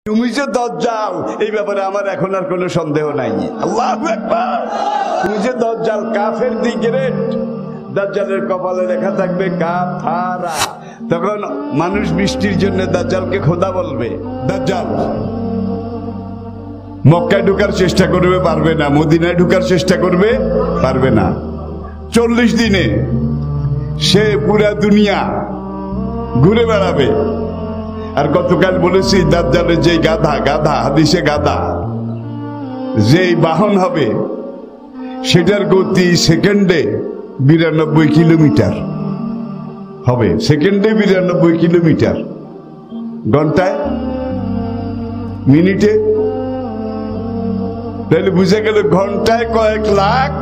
তুমি যে দাজ্জাল এই ব্যাপারে আমার এখন আর কোনো সন্দেহ নাই। আল্লাহু আকবার। তুমি যে দাজ্জাল কাফের দি গ্রেট, দাজ্জালের কপালে লেখা থাকবে কাফারা। তখন মানুষ বৃষ্টির জন্য দাজ্জালকে খোদা বলবে। দাজ্জাল মক্কায় ঢোকার চেষ্টা করবে, পারবে না। মদিনায় ঢোকার চেষ্টা করবে, পারবে না। 40 দিনে সে পুরা দুনিয়া ঘুরে বেড়াবে। আর গতকাল বলেছি দাজ্জালের যে গাধা হাদিসে গাধা যেই বাহন হবে সেটার গতি সেকেন্ডে 92 কিলোমিটার হবে। সেকেন্ডে 92 কিলোমিটার, ঘন্টায় মিনিটে, তাহলে বুঝে গেল ঘন্টায় কয়েক লাখ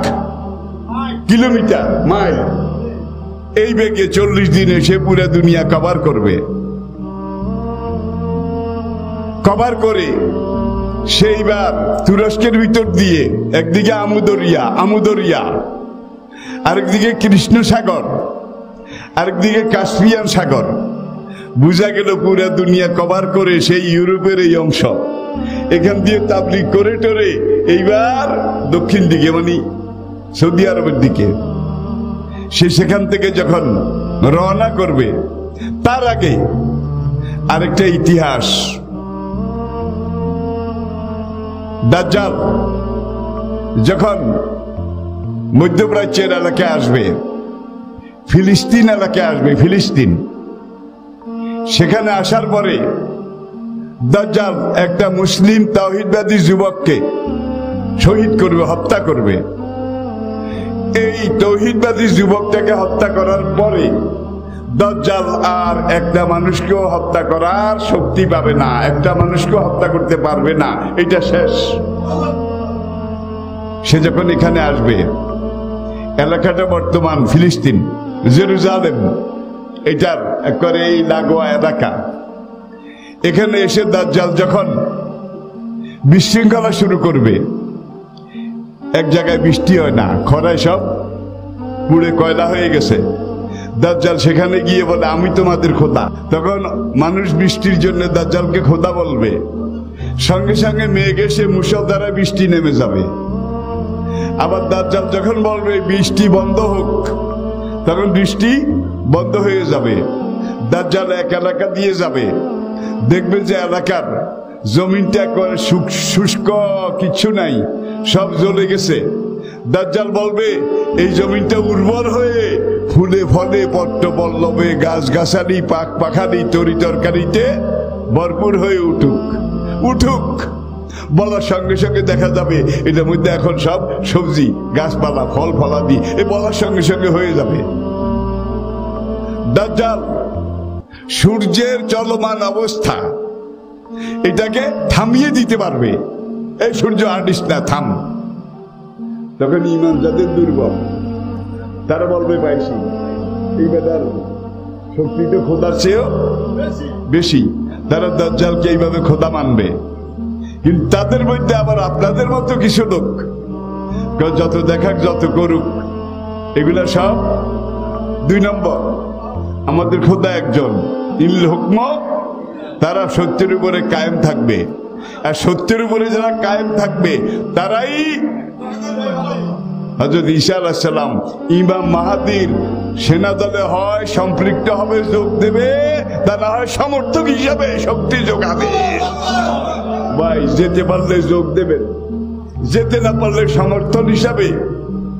কিলোমিটার মাইল। এই বেগে 40 দিনে সে পুরা দুনিয়া কভার করবে। কভার করে সেইবার তুরস্কের ভিতর দিয়ে একদিকে আমুদরিয়া, আরেকদিকে কৃষ্ণ সাগর, আরেকদিকে কাস্পিয়ান সাগর। বুঝা গেল পুরা দুনিয়া কভার করে সেই ইউরোপের এই অংশ এখান দিয়ে তাবলিগ করে টরে এইবার দক্ষিণ দিকে মানে সৌদি আরবের দিকে সে সেখান থেকে যখন রওনা করবে তার আগে আরেকটা ইতিহাস। দাজ্জাল যখন মধ্যপ্রাচ্যের এলাকায় আসবে, ফিলিস্তিন এলাকায় আসবে, ফিলিস্তিন, সেখানে আসার পরে দাজ্জাল একটা মুসলিম তাওহীদবাদী যুবককে শহীদ করবে, হত্যা করবে। এই তাওহীদবাদী যুবকটাকে হত্যা করার পরে দাজ্জাল আর একটা মানুষকেও হত্যা করার শক্তি পাবে না, একটা মানুষকেও হত্যা করতে পারবে না। এটা শেষ। সে যখন এখানে আসবে, এলাকাটা বর্তমান ফিলিস্তিন, জেরুজালেম, এটার একবারে এই লাগোয়া এলাকা। এখানে এসে দাজ্জাল যখন বিশৃঙ্খলা শুরু করবে, এক জায়গায় বৃষ্টি হয় না, খরায় সব পুড়ে কয়লা হয়ে গেছে। দাজ্জাল সেখানে গিয়ে বলে আমি তোমাদের খোদা। তখন মানুষ বৃষ্টির জন্য দাজ্জালকে খোদা বলবে। সঙ্গে সঙ্গে মেঘ এসে মুষলধারে বৃষ্টি নেমে যাবে। আবার দাজ্জাল যখন বলবে বৃষ্টি বন্ধ হোক, তখন বৃষ্টি বন্ধ হয়ে যাবে। দাজ্জাল এক এলাকা দিয়ে যাবে, দেখবে যে এলাকার জমিনটা করে শুষ্ক, কিছু নাই, সব জ্বলে গেছে। দাজ্জাল বলবে এই জমিনটা উর্বর হয়ে ফুলে ফলে পট্ট পল্লবে গাছ গাছালি পাক পাখালি তরি তরকারিতে ভরপুর হয়ে উঠুক। বলার সঙ্গে সঙ্গে দেখা যাবে এটার মধ্যে এখন সব সবজি গাছপালা ফল ফলাদি এ বলার সঙ্গে সঙ্গে হয়ে যাবে। দাজ্জাল সূর্যের চলমান অবস্থা এটাকে থামিয়ে দিতে পারবে। এই সূর্য আর্টিস্ট না, থাম। তখন ইমান যাদের দুর্বল তারা বলবে পাইছি এই বেটার শক্তি তো খোদার চেয়েও বেশি, তারা দাজ্জালকে এইভাবে খোদা মানবে। কিন্তু তাদের মধ্যে আবার আপনাদের মতো কিছু লোক যত দেখাক যত করুক, এগুলা সব 2 নম্বর। আমাদের খোদা একজন, ইল হুকম, তারা সত্যের উপরে কায়েম থাকবে। আর সত্যের উপরে যারা কায়েম থাকবে তারাই হযরত ঈসা আলাইহিস সালাম ইমাম মাহদীর সেনা দলে হয় সম্পৃক্ত হবে, যোগ দেবে, তা না হয় সমর্থক হিসাবে শক্তি যোগাবে। ভাই যেতে পারলে যোগ দেবেন, যেতে না পারলে সমর্থন হিসাবে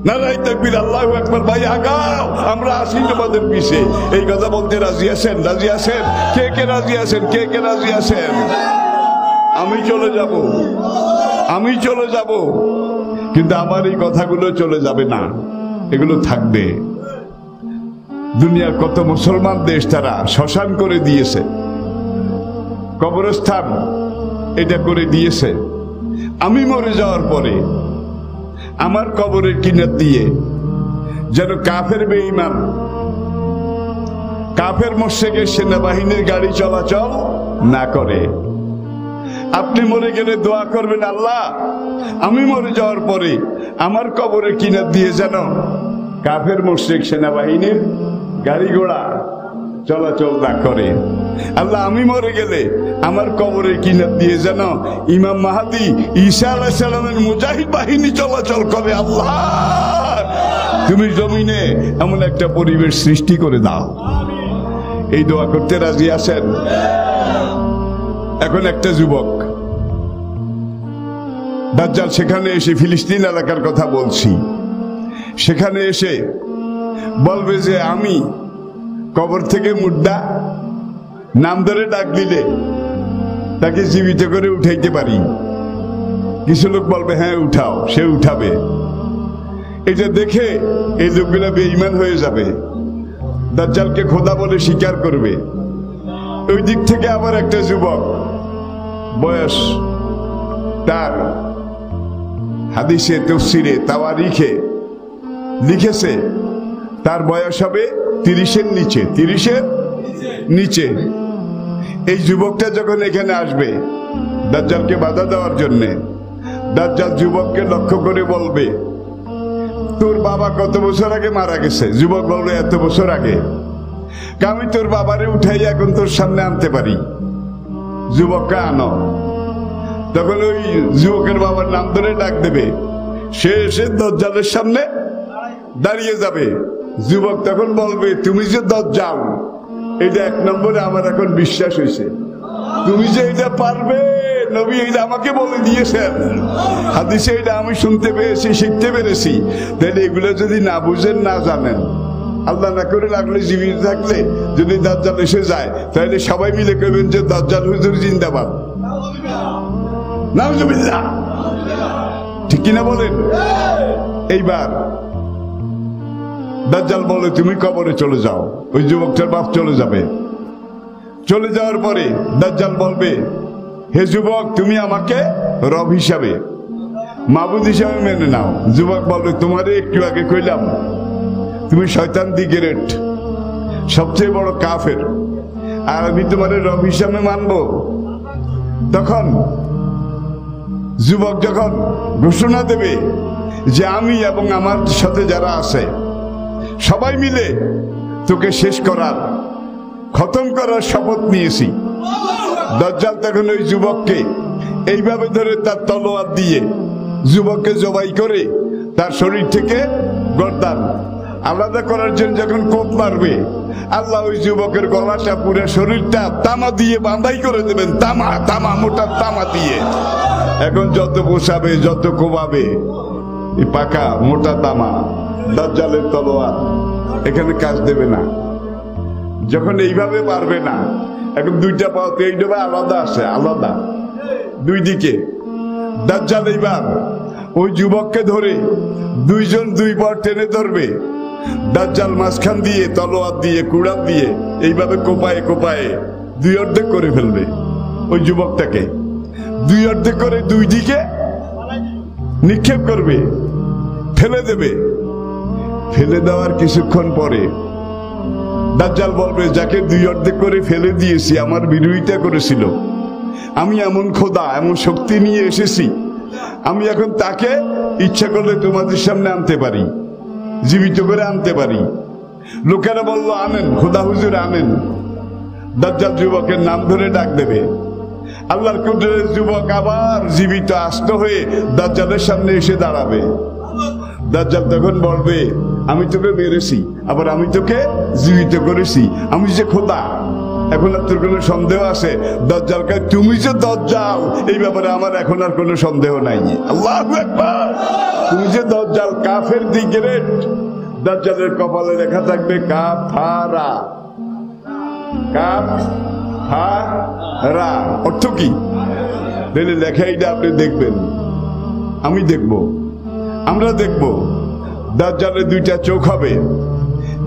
নারায়ে তাকবীর, আল্লাহু আকবার। ভাই আগাও, আমরা আসি তোমাদের পিছে। এই কথা বলতে রাজি আছেন? রাজি আছেন? কে কে রাজি আছেন? কে কে রাজি আছেন? আমি চলে যাব, কিন্তু আমার এই কথাগুলো চলে যাবে না, এগুলো থাকবে। দুনিয়ার কত মুসলমান দেশ তারা শ্মশান করে দিয়েছে, কবরস্থান এটা করে দিয়েছে। আমি মরে যাওয়ার পরে আমার কবরের কিনার দিয়ে যেন কাফের বেঈমান, কাফের মুশরিকের সেনাবাহিনীর গাড়ি চলাচল না করে। আপনি মরে গেলে দোয়া করবেন, আল্লাহ আমি মরে যাওয়ার পরে আমার কবরের কিনার দিয়ে যেন কাফের মুশরিক সেনাবাহিনীর গাড়ি ঘোড়া চলাচল না করে। আল্লাহ আমি মরে গেলে আমার কবরের কিনার দিয়ে যেন ইমাম মাহাদি ঈসা আলাইহিস সালামের মুজাহিদ বাহিনী চলাচল করে। আল্লাহ তুমি জমিনে এমন একটা পরিবেশ সৃষ্টি করে দাও। এই দোয়া করতে রাজি আছেন? এখন একটা যুবক দাজ্জাল সেখানে এসে, ফিলিস্তিন এলাকার কথা বলছি, সেখানে এসে বলবে যে আমি কবর থেকে মুর্দা নাম ধরে ডাক দিলে তাকে জীবিত করে উঠাইতে পারি। কিছু লোক বলবে হ্যাঁ উঠাও, সে উঠাবে। এটা দেখে এই লোকগুলা বেঈমান হয়ে যাবে, দাজ্জালকে খোদা বলে স্বীকার করবে। ওই দিক থেকে আবার একটা যুবক, বয়স তার হাদিসে তাফসীরে তাওয়ারিখে লিখেছে তার বয়স হবে 30-এর নিচে, 30-এর নিচে। এই যুবকটা যখন এখানে আসবে দাজ্জালকে বাধা দেওয়ার জন্যে, দাজ্জাল যুবককে লক্ষ্য করে বলবে তোর বাবা কত বছর আগে মারা গেছে? যুবক বলবে এত বছর আগে। আমি তোর বাবারে উঠাই এখন তোর সামনে আনতে পারি। যুবককে আনো। তখন ওই যুবকের বাবার নাম ধরে ডাক দেবে, সে এসে দাজ্জালের সামনে দাঁড়িয়ে যাবে। যুবক তখন বলবে তুমি যে দাজ্জাল, এটা এক নম্বরে আমার এখন বিশ্বাস হয়েছে। তুমি যে এটা পারবে, নবী এটা আমাকে বলে দিয়েছেন, হাদিসে এটা আমি শুনতে পেয়েছি, শিখতে পেরেছি। তাহলে এগুলো যদি না বুঝেন, না জানেন, আল্লাহ না করে লাগলে জীবিত থাকলে যদি দাজ্জাল এসে যায়, তাহলে সবাই মিলে কইবেন যে দাজ্জাল হুজুর জিন্দাবাদ, নাউজুবিল্লাহ। ঠিক কিনা বলেন? এইবার দাজ্জাল বলে তুমি কবরে চলে যাও। ওই যুবকটার বাপ চলে যাবে। চলে যাওয়ার পরে দাজ্জাল বলবে হে যুবক, তুমি আমাকে রব হিসাবে, মাবুদ হিসাবে মেনে নাও। যুবক বলবে তোমারে একটু আগে কইলাম তুমি শয়তান দি গ্রেট, সবচেয়ে বড় কাফের, আর আমি তোমারে রব হিসাবে মানবো। তখন যুবক যখন ঘোষণা দেবে যে আমি এবং আমার সাথে যারা আছে সবাই মিলে তোকে শেষ করার, খতম করার শপথ নিয়েছি, দাজ্জাল তখন ওই যুবককে এইভাবে ধরে তার তলোয়ার দিয়ে যুবককে জবাই করে তার শরীর থেকে গর্দান আলাদা করার জন্য যখন কোপ মারবে, আল্লাহ ওই যুবকের গলাটা, পুরো শরীরটা তামা দিয়ে বাঁধাই করে দেবেন। তামা, তামা, মোটা তামা দিয়ে। এখন যত পোষাবে, যত কোবাবে, এই পাকা মোটা তামা দাজ্জালের তলোয়ার এখানে কাজ দেবে না। যখন এইভাবে পারবে না, এখন দুইটা পাওয়াতে এইভাবে আলাদা আছে, আলাদা দুই দিকে। দাজ্জাল এইবার ওই যুবককে ধরে দুইজন দুই পর টেনে ধরবে। দাজ্জাল মাঝখান দিয়ে তলোয়ার দিয়ে, কুড়াল দিয়ে এইভাবে কোপায়ে কোপায়ে দুই অর্ধেক করে ফেলবে। ওই যুবকটাকে দুই অর্ধেক করে দুই দিকে নিক্ষেপ করবে, ফেলে দেবে। ফেলে দেওয়ার কিছুক্ষণ পরে দাজ্জাল বলবে যাকে দুই অর্ধেক করে ফেলে দিয়েছি, আমার বিরোধিতা করেছিল, আমি এমন খোদা, এমন শক্তি নিয়ে এসেছি, আমি এখন তাকে ইচ্ছা করলে তোমাদের সামনে আনতে পারি, জীবিত করে আনতে পারি। লোকেরা বলল আনেন, খোদা হুজুর আনেন। দাজ্জাল যুবকের নাম ধরে ডাক দেবে। আল্লাহর কুদরতের যুবক আবার জীবিত আস্ত হয়ে দাজ্জালের সামনে এসে দাঁড়াবে। দাজ্জাল তখন বলবে আমি তোকে মেরেছি, আবার আমি তোকে জীবিত করেছি, আমি যে খোদা। এখন আর তোর কোনো সন্দেহ আছে? দাজ্জাল কয় তুমি যে দাজ্জাল, এই ব্যাপারে আমার এখন আর কোনো সন্দেহ নাই। আল্লাহু আকবার। তুমি যে দাজ্জাল, কাফের দি গ্রেট। দাজ্জালের কপালে লেখা থাকবে কাফারা, কাফারা। অর্থ কি? তাহলে লেখা এইটা আপনি দেখবেন, আমি দেখব, আমরা দেখব। দাজ্জালের দুইটা চোখ হবে,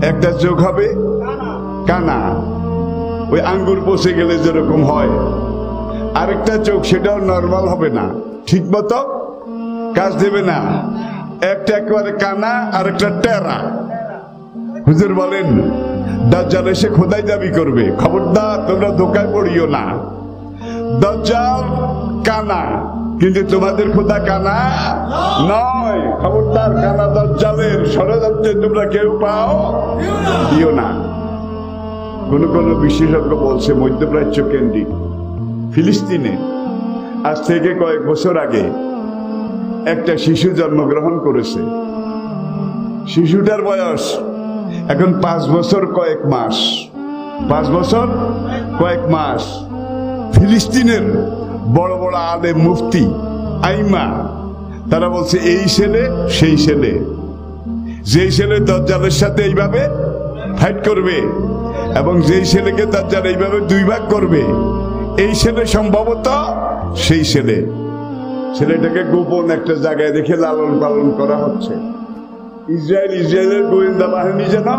একটা চোখ হবে কানা, ওই আঙ্গুর পচে গেলে যেরকম হয়। আরেকটা চোখ, সেটাও নরমাল হবে না, ঠিক মতো কাজ দেবে না। একটা একেবারে কানা, আর একটা টেরা। হুজুর বলেন দাজ্জাল এসে খোদাই দাবি করবে, খবরদার তোমরা ধোকায় পড়িও না। দাজ্জাল কানা, কিন্তু তোমাদের খোদা কানা নয়। খবরদার, কানা দাজ্জালের ষড়যন্ত্রে তোমরা কেউ পাও দিও না। কোন কোন বিশেষজ্ঞ বলছে মধ্যপ্রাচ্য কেন্দ্রিক ফিলিস্তিনে আজ থেকে কয়েক বছর আগে একটা শিশু জন্মগ্রহণ করেছে। শিশুটার বয়স এখন 5 বছর কয়েক মাস। 5 বছর কয়েক মাস। ফিলিস্তিনের বড় বড় আলেম, মুফতি, আইমা, তারা বলছে এই ছেলে সেই ছেলে, যেই ছেলে দাজ্জালের সাথে এইভাবে ফাইট করবে এবং যেই ছেলেকে দাজ্জাল এইভাবে 2 ভাগ করবে, এই ছেলে সম্ভবত সেই ছেলে। ছেলেটাকে গোপন একটা জায়গায় রেখে লালন পালন করা হচ্ছে। ইসরায়েলের গোয়েন্দা বাহিনী যেন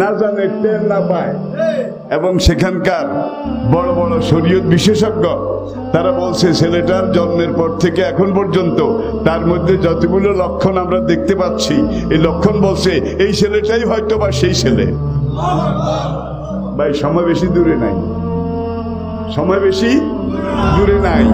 না জানে, টের না পায়। এবং সেখানকার বড় বড় শরীয়ত বিশেষজ্ঞ তারা বলছে ছেলেটার জন্মের পর থেকে এখন পর্যন্ত তার মধ্যে যতগুলো লক্ষণ আমরা দেখতে পাচ্ছি, এই লক্ষণ বলছে এই ছেলেটাই হয়তো বা সেই ছেলে। ভাই, সময় বেশি দূরে নাই, সময় বেশি দূরে নাই।